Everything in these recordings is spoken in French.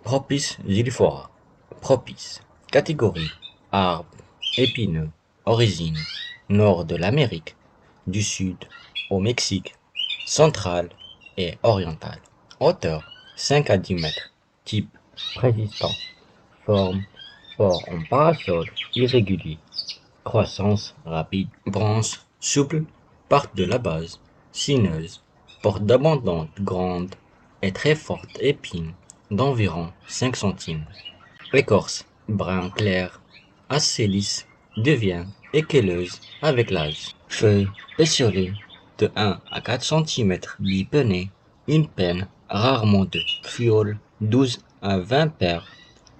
Propice xyliflora. Propice. Catégorie. Arbre épineux. Origine. Nord de l'Amérique du Sud au Mexique, centrale et orientale. Hauteur 5 à 10 mètres. Type résistant. Forme fort en parasol irrégulier. Croissance rapide. Branches souples partent de la base, sinueuse, portent d'abondantes grandes et très fortes épines d'environ 5 cm. Écorce brun clair, assez lisse, devient équeilleuse avec l'âge. Feuilles pétiolées de 1 à 4 cm bipennées, une peine rarement deux. Fioles 12 à 20 paires,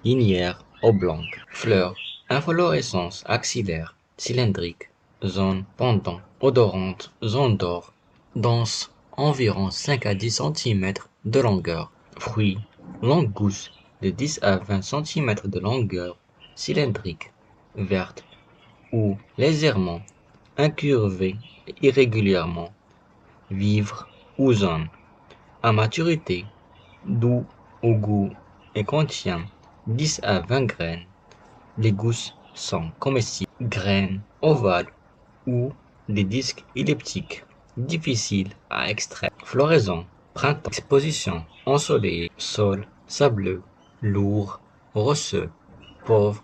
linéaires oblongues. Fleurs, inflorescence axillaire, cylindrique, zone pendant, odorante, zone d'or, dense, environ 5 à 10 cm de longueur. Fruits, longue gousse de 10 à 20 cm de longueur, cylindrique, verte ou légèrement incurvée irrégulièrement, vivre ou zone. À maturité, doux au goût et contient 10 à 20 graines. Les gousses sont comestibles. Graines ovales ou des disques elliptiques, difficiles à extraire. Floraison, printemps. Exposition, ensoleillé, sol, sableux, lourd, rocheux, pauvre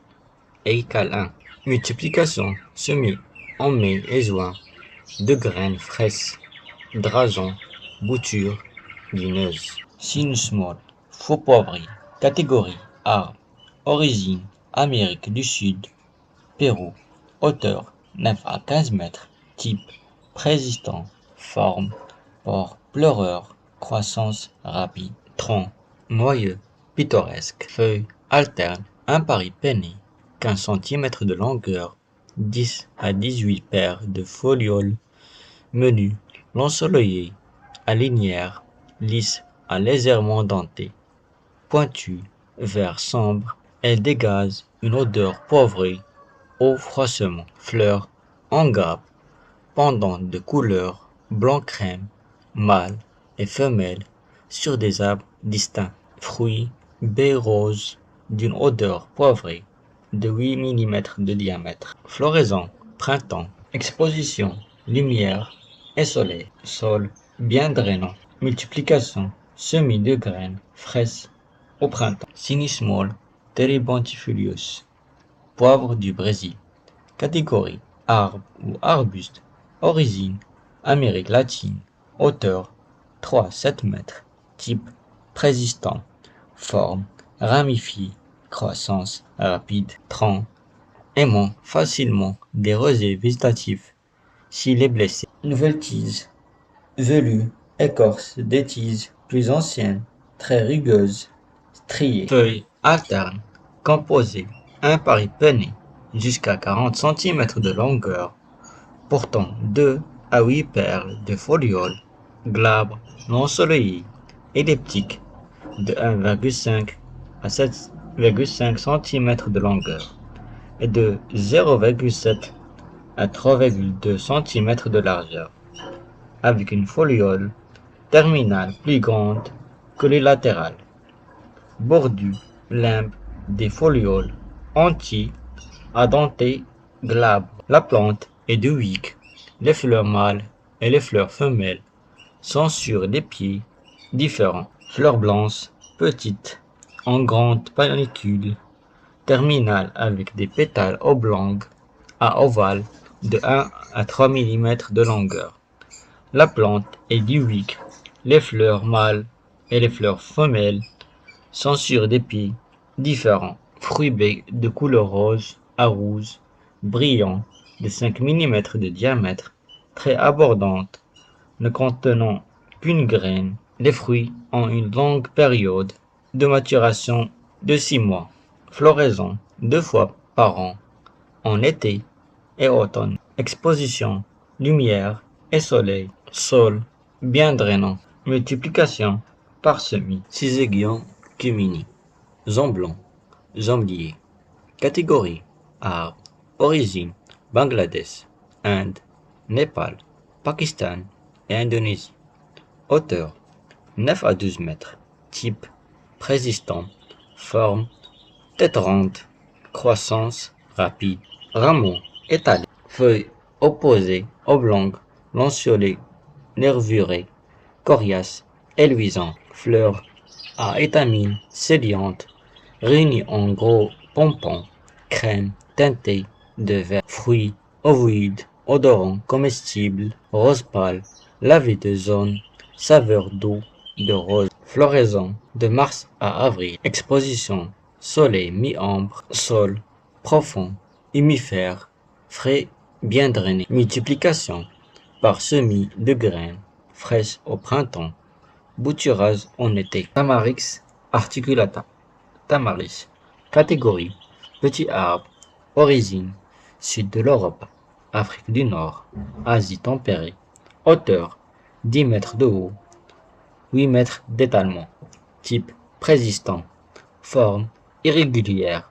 et câlin. Multiplication, semis en mai et juin, de graines fraîches, drageons, boutures, vineuses. Sinus molle, faux poivrier. Catégorie, arbre. Origine, Amérique du Sud, Pérou. Hauteur, 9 à 15 mètres. Type, présistant. Forme, port pleureur. Croissance rapide. Tronc, noyeux, pittoresque. Feuilles, alternes, impari pennées. 15 cm de longueur. 10 à 18 paires de folioles. Menu, l'ensoleillé, à linière, lisse à légèrement denté. Pointu, vert sombre, elle dégage une odeur poivrée au froissement. Fleurs en grappe, pendant de couleur blanc-crème, mâle et femelle, sur des arbres distincts. Fruits baies roses d'une odeur poivrée de 8 mm de diamètre. Floraison, printemps. Exposition, lumière et soleil. Sol bien drainant. Multiplication, semis de graines fraîches au printemps. Sinus molle, Terebinthifolius. Poivre du Brésil. Catégorie, arbre ou arbuste. Origine, Amérique latine. Hauteur, 3 à 7 mètres. Type, présistant. Forme, ramifiée. Croissance rapide. Tronc, aimant facilement des rosets végétatifs s'il est blessé. Nouvelle tige, velue, écorce des tiges plus anciennes, très rugueuses, striées. Feuilles alternes, composées, impari pennées, jusqu'à 40 cm de longueur, portant 2 à 8 paires de folioles, glabres, non ensoleillées, elliptiques, de 1,5 à 7,5 cm de longueur et de 0,7 à 3,2 cm de largeur, avec une foliole terminale plus grande que les latérales. Bordure, limbe des folioles entiers à dentées glabres. La plante est dioïque. Les fleurs mâles et les fleurs femelles sont sur des pieds différents. Fleurs blanches, petites, en grande panicule, terminale avec des pétales oblongs à ovales de 1 à 3 mm de longueur. La plante est dioïque. Les fleurs mâles et les fleurs femelles sont sur des pieds différents. Fruits baies de couleur rose à rouge, brillants, de 5 mm de diamètre, très abondantes, ne contenant qu'une graine. Les fruits ont une longue période de maturation de 6 mois. Floraison 2 fois par an, en été et automne. Exposition, lumière et soleil. Sol bien drainant. Multiplication par semis. Syzygium cumini. Zamblon, zamblier. Catégorie, arbre. Origine, Bangladesh, Inde, Népal, Pakistan et Indonésie. Hauteur, 9 à 12 mètres. Type, présistant. Forme tête ronde, croissance rapide, rameaux étalés, feuilles opposées, oblongues, lanceolées, nervurées, coriaces et luisantes, fleurs à étamines ciliantes, réunies en gros pompons, crème teintée de vert, fruits ovoïdes, odorants, comestibles, rose pâle, lavés de zone, saveur d'eau, de rose, floraison de mars à avril, exposition, soleil mi-ombre, sol profond, humifère, frais bien drainé, multiplication par semis de graines fraîches au printemps, bouturage en été. Tamarix articulata. Tamaris. Catégorie. Petit arbre. Origine. Sud de l'Europe. Afrique du Nord. Asie tempérée. Hauteur. 10 mètres de haut. 8 mètres d'étalement. Type. Présistant. Forme. Irrégulière.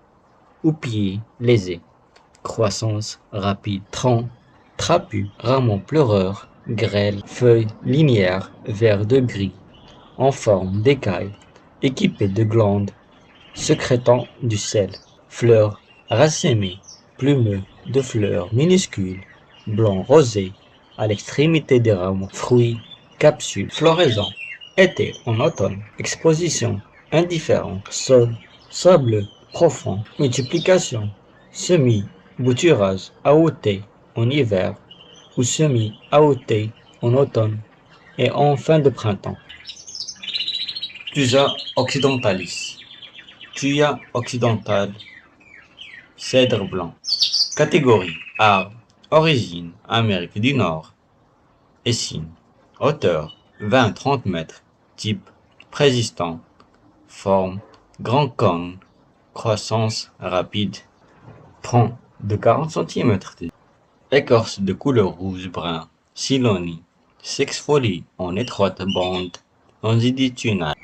Ou pied lésé. Croissance rapide. Tronc. Trapu. Rameaux pleureurs. Grêle. Feuilles linéaires. Vert de gris. En forme d'écaille. Équipé de glandes sécrétant du sel. Fleurs racémées, plumeux de fleurs minuscules, blanc rosé, à l'extrémité des rameaux. Fruits, capsules, floraison. Été en automne. Exposition, indifférent. Sol, sableux, profond. Multiplication, semis, bouturage, aouté en hiver ou semis aouté en automne et en fin de printemps. Thuja occidentalis. Thuya occidental, cèdre blanc. Catégorie arbre, origine Amérique du Nord, Essine. Hauteur 20-30 mètres. Type présistant. Forme grand cône. Croissance rapide. Tronc de 40 cm. Écorce de couleur rouge-brun. Silonie. S'exfolie en étroite bande longitudinale.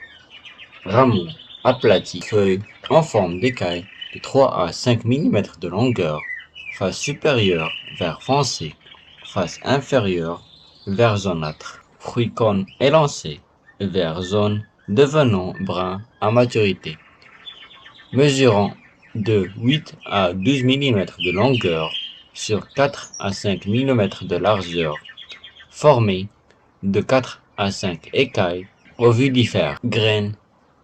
Rameaux aplatis. Feuilles en forme d'écaille de 3 à 5 mm de longueur. Face supérieure vert foncé. Face inférieure vert jaunâtre. Fruits cônes élancés. Vert jaune devenant brun à maturité. Mesurant de 8 à 12 mm de longueur sur 4 à 5 mm de largeur. Formé de 4 à 5 écailles ovulifères. Graines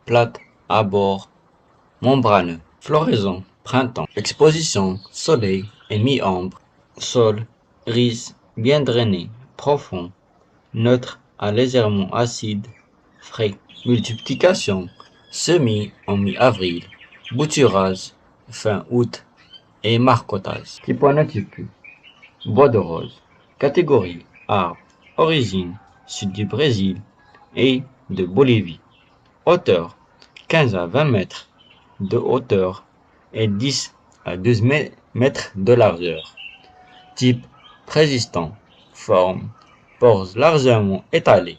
plates à bord membraneux. Floraison printemps. Exposition soleil et mi-ombre. Sol riche, bien drainé, profond, neutre à légèrement acide, frais. Multiplication semis en mi-avril. Bouturage fin août et marcottage. Typonotype bois de rose. Catégorie arbre. Origine sud du Brésil et de Bolivie. Hauteur 15 à 20 mètres de hauteur et 10 à 12 mètres de largeur. Type présistant. Forme pores largement étalés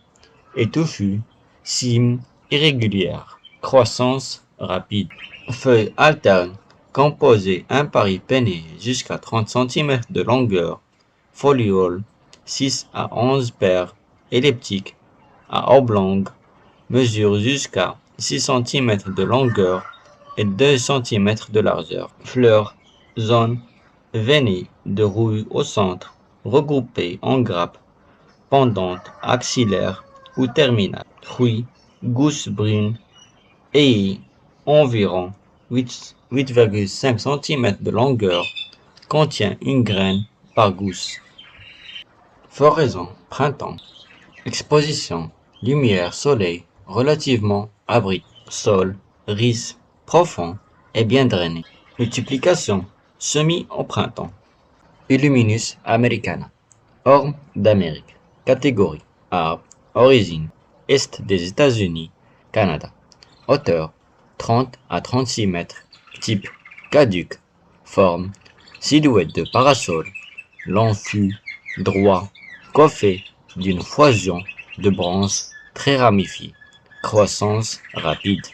et touffus. Cime irrégulière. Croissance rapide. Feuilles alternes composées impari pennées jusqu'à 30 cm de longueur. Folioles 6 à 11 paires elliptiques à oblongues. Mesure jusqu'à 6 cm de longueur et 2 cm de largeur. Fleurs jaunes veinées de rouille au centre, regroupées en grappes pendantes, axillaires ou terminales. Fruits gousses brunes et environ 8,5 cm de longueur. Contient une graine par gousse. Floraison printemps. Exposition lumière soleil relativement abri. Sol riche, profond et bien drainé. Multiplication semis au printemps. Illuminus americana. Orme d'Amérique. Catégorie arbre. Origine est des États-Unis, Canada. Hauteur 30 à 36 mètres. Type caduc. Forme silhouette de parasol. Long fût droit, coiffé d'une foison de branches très ramifiées. Croissance rapide.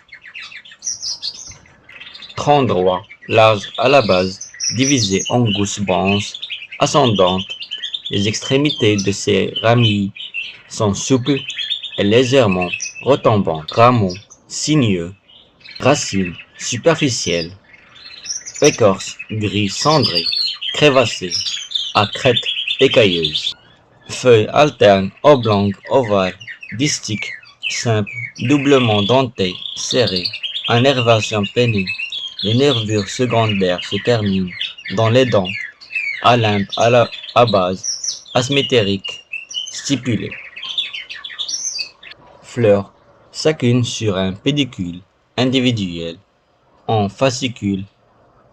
Tronc droit, large à la base, divisé en gousses branches ascendantes. Les extrémités de ces ramilles sont souples et légèrement retombantes. Rameaux sinueux. Racines superficielle. Écorce gris cendré, crévassée, à crête écailleuse. Feuilles alternes, oblongues, ovales, distiques, simples, doublement dentées, serrées, à nervation pénible. Les nervures secondaires se terminent dans les dents, à limbe, à base, asymétrique, stipulée. Fleurs, chacune sur un pédicule individuel, en fascicule,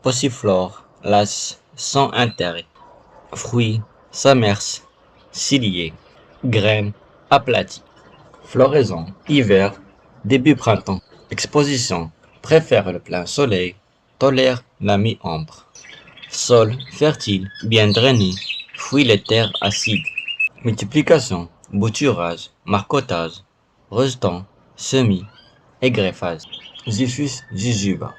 pauciflore, lasse, sans intérêt. Fruits, s'amers, ciliés, graines, aplaties. Floraison, hiver, début printemps. Exposition, préfère le plein soleil, tolère la mi-ombre. Sol fertile, bien drainé, fuit les terres acides. Multiplication, bouturage, marcottage, rejeton, semis, égreffage. Zyphus jujuba.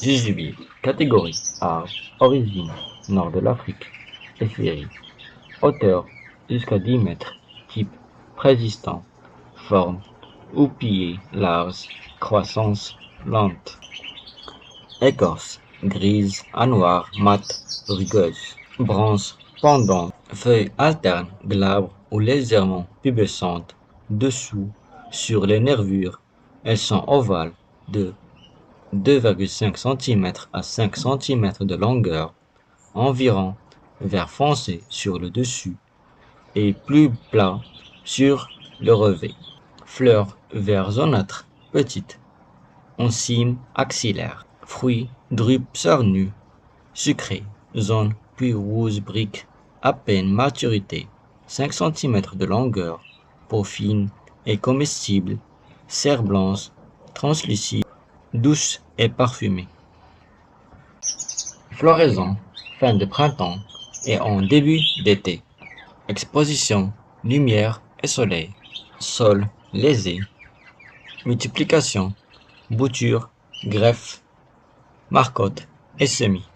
Jujubier, catégorie, arbre, origine, nord de l'Afrique, Éphérie. Hauteur, jusqu'à 10 mètres, type, présistant, forme, houppier, large, croissance, lente. Écorce, grise à noire, mat, rugueuse. Branches pendantes, feuilles alternes, glabres ou légèrement pubescentes, dessous, sur les nervures. Elles sont ovales de 2,5 cm à 5 cm de longueur, environ vert foncé sur le dessus et plus plat sur le revers. Fleurs vert jaunâtre, petites, en cime axillaire. Fruits, drupe charnue, sucré, jaune puis rouge brique, à peine maturité, 5 cm de longueur, peau fine et comestible, chair blanche, translucide, douce et parfumée. Floraison, fin de printemps et en début d'été. Exposition, lumière et soleil. Sol lésé. Multiplication, bouture, greffe, marcotte et semis.